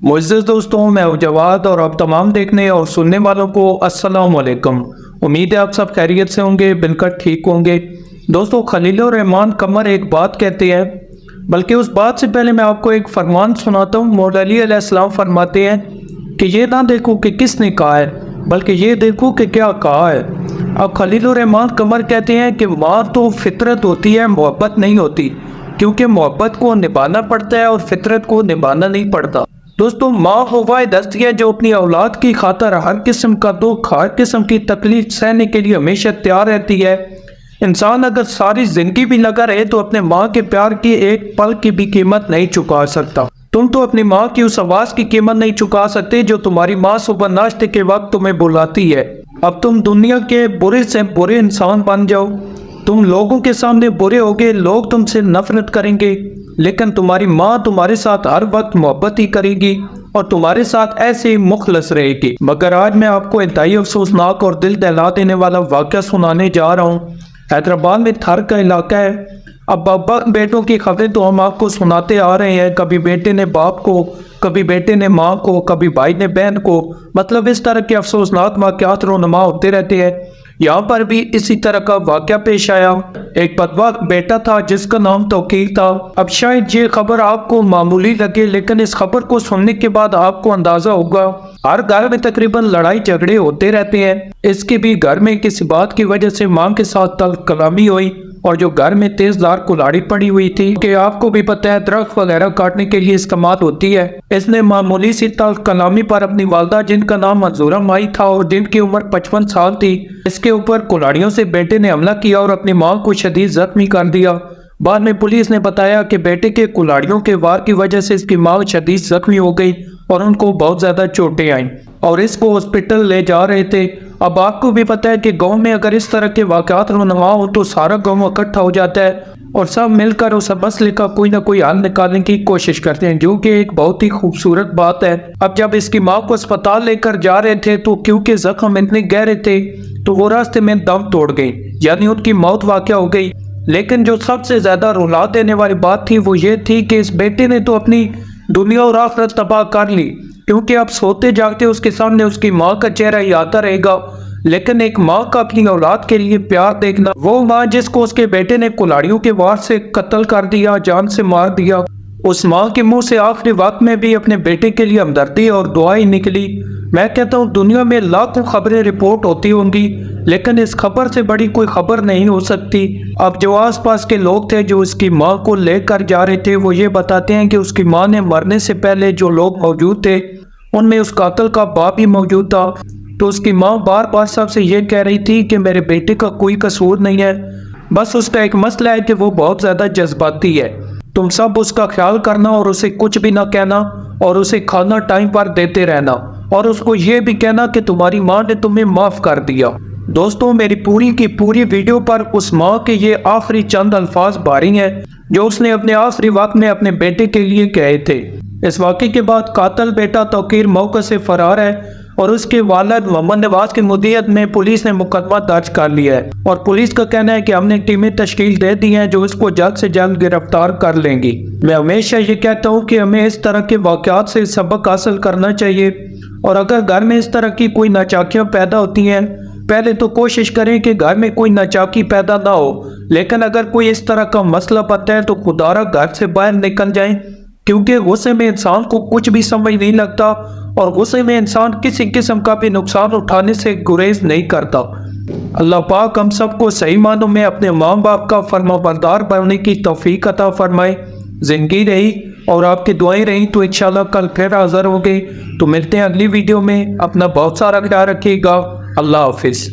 मुअज़्ज़िज़ दोस्तों, मैं हूं जवाद और आप तमाम देखने और सुनने वालों को अस्सलाम वालेकुम। उम्मीद है आप सब खैरियत से होंगे, बिल्कुल ठीक होंगे। दोस्तों, खलीलुर रहमान कमर एक बात कहते हैं, बल्कि उस बात से पहले मैं आपको एक फरमान सुनाता हूँ। मौला अली अलैहिस्सलाम फरमाते हैं कि ये ना देखो कि किसने कहा है, बल्कि ये देखो कि क्या कहा है। अब खलीलुर रहमान कमर कहते हैं कि माँ तो फितरत होती है, मोहब्बत नहीं होती, क्योंकि मोहब्बत को निभाना पड़ता है और फितरत को निभाना नहीं पड़ता। दोस्तों, माँ वो वाहिद हस्ती है जो अपनी औलाद की खातिर हर किस्म का दुख, हर किस्म की तकलीफ सहने के लिए हमेशा तैयार रहती है। इंसान अगर सारी जिंदगी भी लगा रहे तो अपने माँ के प्यार की एक पल की भी कीमत नहीं चुका सकता। तुम तो अपनी माँ की उस आवाज़ की कीमत नहीं चुका सकते जो तुम्हारी माँ सुबह नाश्ते के वक्त तुम्हें बुलाती है। अब तुम दुनिया के बुरे से बुरे इंसान बन जाओ, तुम लोगों के सामने बुरे होगे, लोग तुमसे नफरत करेंगे, लेकिन तुम्हारी माँ तुम्हारे साथ हर वक्त मोहब्बत ही करेगी और तुम्हारे साथ ऐसे ही मुखलस रहेगी। मगर आज मैं आपको इंतहाई अफसोसनाक और दिल दहला देने वाला वाक़या सुनाने जा रहा हूँ। हैदराबाद में थर का इलाका है। अब बाबा बेटों की खबरें तो हम आपको सुनाते आ रहे हैं, कभी बेटे ने बाप को, कभी बेटे ने माँ को, कभी भाई ने बहन को, मतलब इस तरह के अफसोसनाक वाक़यात रोनुमा होते रहते हैं। यहाँ पर भी इसी तरह का वाक़या पेश आया। एक बदबख्त बेटा था जिसका नाम तौकीर था। अब शायद ये खबर आपको मामूली लगे, लेकिन इस खबर को सुनने के बाद आपको अंदाजा होगा हर घर में तकरीबन लड़ाई झगड़े होते रहते हैं। इसके भी घर में किसी बात की वजह से माँ के साथ तल्ख कलामी हुई और जो घर में तेजदार कुल्हाड़ी पड़ी हुई थी कि आपको भी पता है दरख्त वगैरह काटने के लिए इस्तेमाल होती है, इसने मामूली सी तल्ख कलामी पर अपनी वालदा, जिनका नाम मंजूरा माई था और जिनकी उम्र 55 साल थी, इसके ऊपर कुल्हाड़ियों से बेटे ने हमला किया और अपनी माँ को शदीद जख्मी कर दिया। बाद में पुलिस ने बताया कि बेटे के कुल्हाड़ियों के वार की वजह से इसकी माँ शदीद जख्मी हो गई और उनको बहुत ज्यादा चोटें आईं और इसको हॉस्पिटल ले जा रहे थे। अब आपको भी पता है कि गांव में अगर इस तरह के वाक़यात रोनुमा हो तो सारा गांव इकट्ठा हो जाता है और सब मिलकर उस मसले का कोई ना कोई हल निकालने की कोशिश करते हैं, जो कि एक बहुत ही खूबसूरत बात है। अब जब इसकी माँ को अस्पताल लेकर जा रहे थे तो क्योंकि जख्म इतने गहरे थे तो वो रास्ते में दम तोड़ गई, यानी उनकी मौत वाक़या हो गई। लेकिन जो सबसे ज्यादा रुला देने वाली बात थी वो ये थी कि इस बेटे ने तो अपनी दुनिया और आखिरत तबाह कर ली, क्योंकि अब सोते जागते उसके सामने उसकी माँ का चेहरा ही आता रहेगा। लेकिन एक माँ का अपनी औलाद के लिए प्यार देखना, वो माँ जिसको उसके बेटे ने कुल्हाड़ियों के वार से कत्ल कर दिया, जान से मार दिया, उस माँ के मुंह से आखिरी वक्त में भी अपने बेटे के लिए हमदर्दी और दुआएं निकली। मैं कहता हूँ दुनिया में लाखों खबरें रिपोर्ट होती होंगी, लेकिन इस खबर से बड़ी कोई खबर नहीं हो सकती। अब जो आसपास के लोग थे जो उसकी माँ को लेकर जा रहे थे, वो ये बताते हैं कि उसकी माँ ने मरने से पहले जो लोग मौजूद थे उनमें उस कातिल का बाप भी मौजूद था। तो उसकी माँ बार बार सबसे ये कह रही थी कि मेरे बेटे का कोई कसूर नहीं है, बस उसका एक मसला है कि वो बहुत ज़्यादा जज्बाती है। तुम सब उसका ख्याल करना और उसे कुछ भी ना कहना और उसे खाना टाइम पर देते रहना और उसको ये भी कहना कि तुम्हारी माँ ने तुम्हें माफ़ कर दिया। दोस्तों, मेरी पूरी की पूरी वीडियो पर उस माँ के ये आखिरी चंद अल्फाज भारी हैं जो उसने अपने आखिरी वक्त में अपने बेटे के लिए कहे थे। इस वाक़े के बाद कातिल बेटा तौकीर मौके से फरार है और उसके वालिद मोहम्मद नवाज की मुद्दत में पुलिस ने मुकदमा दर्ज कर लिया है और पुलिस का कहना है कि हमने टीमें तश्कील दे दी हैं जो इसको जल्द से जल्द गिरफ्तार कर लेंगी। मैं हमेशा ये कहता हूँ कि हमें इस तरह के वाक़यात से सबक हासिल करना चाहिए और अगर घर में इस तरह की कोई नाचाकियाँ पैदा होती हैं, पहले तो कोशिश करें कि घर में कोई नाचाकी पैदा ना हो, लेकिन अगर कोई इस तरह का मसला बनता है तो खुदारा घर से बाहर निकल जाएं, क्योंकि गुस्से में इंसान को कुछ भी समझ नहीं लगता और गुस्से में इंसान किसी किस्म का भी नुकसान उठाने से गुरेज नहीं करता। अल्लाह पाक हम सबको सही मानों में अपने माँ बाप का फरमाबरदार बनने की तौफीक अता फरमाए। जिंदगी रही और आपकी दुआएं रही तो इंशाल्लाह कल फिर हाजिर होंगे। तो मिलते हैं अगली वीडियो में। अपना बहुत सारा ख्याल रखिएगा। अल्लाह हाफिज़।